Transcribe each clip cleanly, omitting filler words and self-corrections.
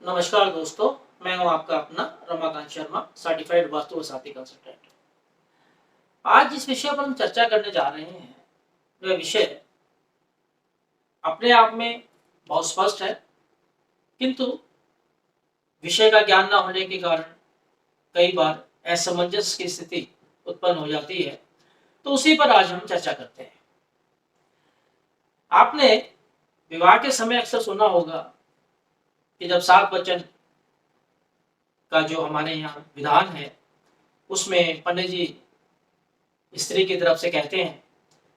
नमस्कार दोस्तों, मैं हूं आपका अपना रमाकांत शर्मा, सर्टिफाइड वास्तु व साथी कंसल्टेंट। आज जिस विषय पर हम चर्चा करने जा रहे हैं, वह विषय अपने आप में बहुत स्पष्ट है, किंतु विषय का ज्ञान न होने के कारण कई बार असमंजस की स्थिति उत्पन्न हो जाती है। तो उसी पर आज हम चर्चा करते हैं। आपने विवाह के समय अक्सर सुना होगा कि जब सात वचन का जो हमारे यहाँ विधान है, उसमें पंडित जी स्त्री की तरफ से कहते हैं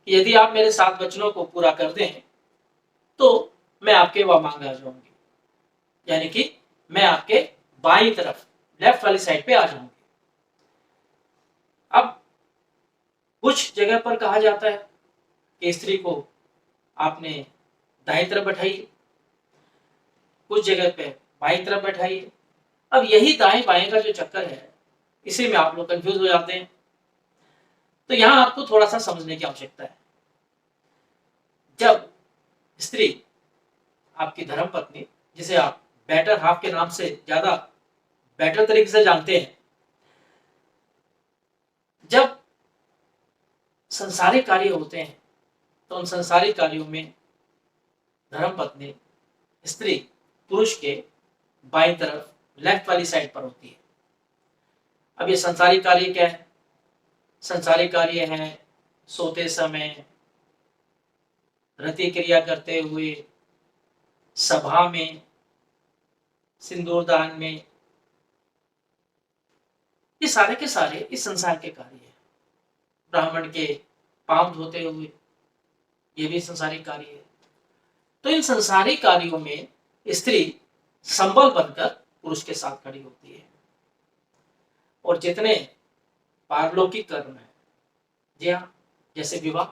कि यदि आप मेरे 7 वचनों को पूरा कर दें, तो मैं आपके वहाँ मांग आ जाऊँगी। यानी कि मैं आपके बाईं तरफ, लेफ्ट वाली साइड पे आ जाऊँगी। अब कुछ जगह पर कहा जाता है कि स्त्री को आपने दाईं तरफ बैठाइए, कुछ जगह पे बाईं तरफ बैठाइए। अब यही दाएं-बाएं का जो चक्कर है, इसी में आप लोग कन्फ्यूज़ हो जाते हैं। तो यहाँ आपको थोड़ा-सा समझने की आवश्यकता है। जब स्त्री आपकी धर्मपत्नी, जिसे आप बेटर हाफ के नाम से ज़्यादा बेटर तरीके से जानते हैं, जब संसारिक कार्य होते हैं, तो उन संसारिक कार्यों में धर्मपत्नी स्त्री पुरुष के बाईं तरफ लेफ्ट वाली साइड पर होती है। अब ये संसारिक कार्य क्या है? संसारिक कार्य है सोते समय, रति क्रिया करते हुए, सभा में, सिंदूरदान में, ये सारे के सारे इस संसार के कार्य हैं। ब्राह्मण के पांव धोते हुए, ये भी संसारिक कार्य है। तो इन संसारिक कार्यों में स्त्री संबल बनकर पुरुष के साथ खड़ी होती है। और जितने पारलौकिक कर्म है, जी हाँ, जैसे विवाह,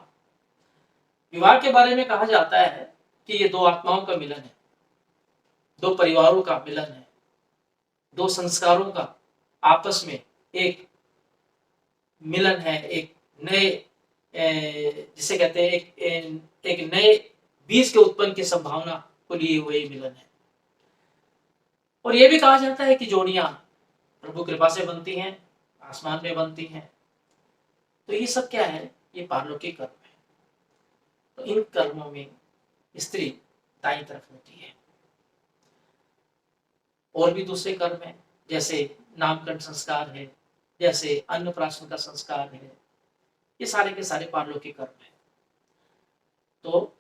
विवाह के बारे में कहा जाता है कि ये दो आत्माओं का मिलन है, दो परिवारों का मिलन है, दो संस्कारों का आपस में एक मिलन है, एक नए जिसे कहते हैं एक नए बीज के उत्पन्न की संभावना को लिए हुए मिलन है। और ये भी कहा जाता है कि जोड़ियां प्रभु कृपा से बनती हैं, आसमान में बनती हैं। तो ये सब क्या है? ये पारलौकिक कर्म है। तो इन कर्मों में स्त्री दाईं तरफ होती है। और भी दूसरे कर्म है, जैसे नामकरण संस्कार है, जैसे अन्नप्राशन का संस्कार है, ये सारे के सारे पारलौकिक कर्म है। तो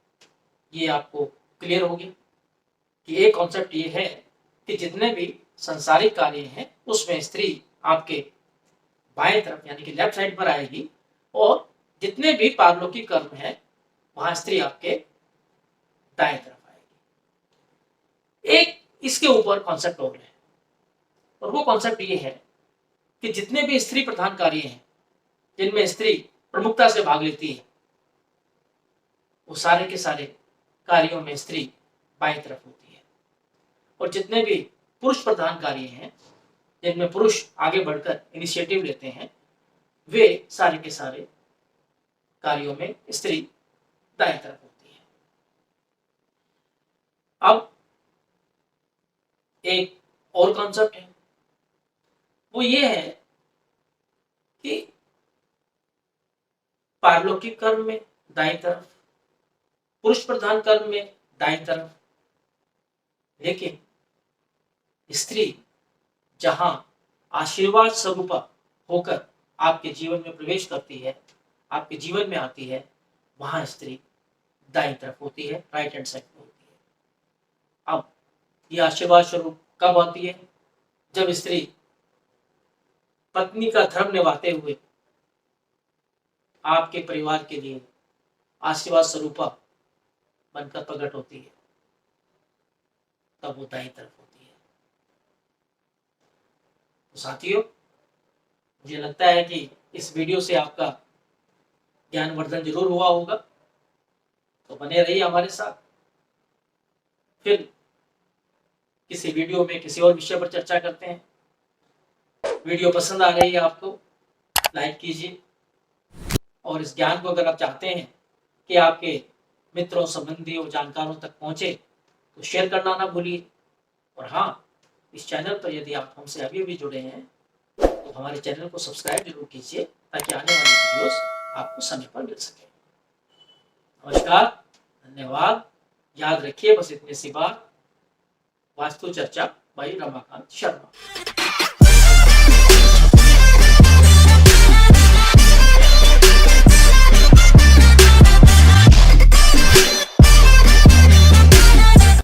ये आपको क्लियर हो गया कि एक कॉन्सेप्ट ये है कि जितने भी संसारिक कार्य हैं, उसमें स्त्री आपके बाएं तरफ यानी कि लेफ्ट साइड पर आएगी, और जितने भी पारलौकिक कर्म है, वहां स्त्री आपके दाएं तरफ आएगी। एक इसके ऊपर कॉन्सेप्ट और है, और वो कॉन्सेप्ट ये है कि जितने भी स्त्री प्रधान कार्य हैं, जिनमें स्त्री प्रमुखता से भाग लेती है, वो सारे के सारे कार्यों में स्त्री बाईं तरफ होती है। और जितने भी पुरुष प्रधान कार्य हैं, जिनमें पुरुष आगे बढ़कर इनिशिएटिव लेते हैं, वे सारे के सारे कार्यों में स्त्री दाएं तरफ होती है। अब एक और कॉन्सेप्ट है, वो ये है कि पारलौकिक कर्म में दाएं तरफ, पुरुष प्रधान कर्म में दाएं तरफ, लेकिन स्त्री जहां आशीर्वाद स्वरूपा होकर आपके जीवन में प्रवेश करती है, आपके जीवन में आती है, वहां स्त्री दाईं तरफ होती है, राइट हैंड साइड में होती है। अब ये आशीर्वाद स्वरूप कब आती है? जब स्त्री पत्नी का धर्म निभाते हुए आपके परिवार के लिए आशीर्वाद स्वरूपा बनकर प्रकट होती है, तब वो दाईं तरफ होती है। तो साथियों, मुझे लगता है कि इस वीडियो से आपका ज्ञानवर्धन जरूर हुआ होगा। तो बने रहिए हमारे साथ। फिर किसी वीडियो में किसी और विषय पर चर्चा करते हैं। वीडियो पसंद आ रही है आपको, लाइक कीजिए, और इस ज्ञान को अगर आप चाहते हैं कि आपके मित्रों, संबंधियों, जानकारों तक पहुंचे, तो शेयर करना ना भूलिए। और हाँ, इस चैनल पर यदि आप हमसे अभी भी जुड़े हैं तो हमारे चैनल को सब्सक्राइब जरूर कीजिए ताकि आने वाली वीडियोस आपको समय पर मिल सके। नमस्कार, धन्यवाद। याद रखिए बस इतनी सी बात, वास्तु चर्चा बाई रमाकांत शर्मा।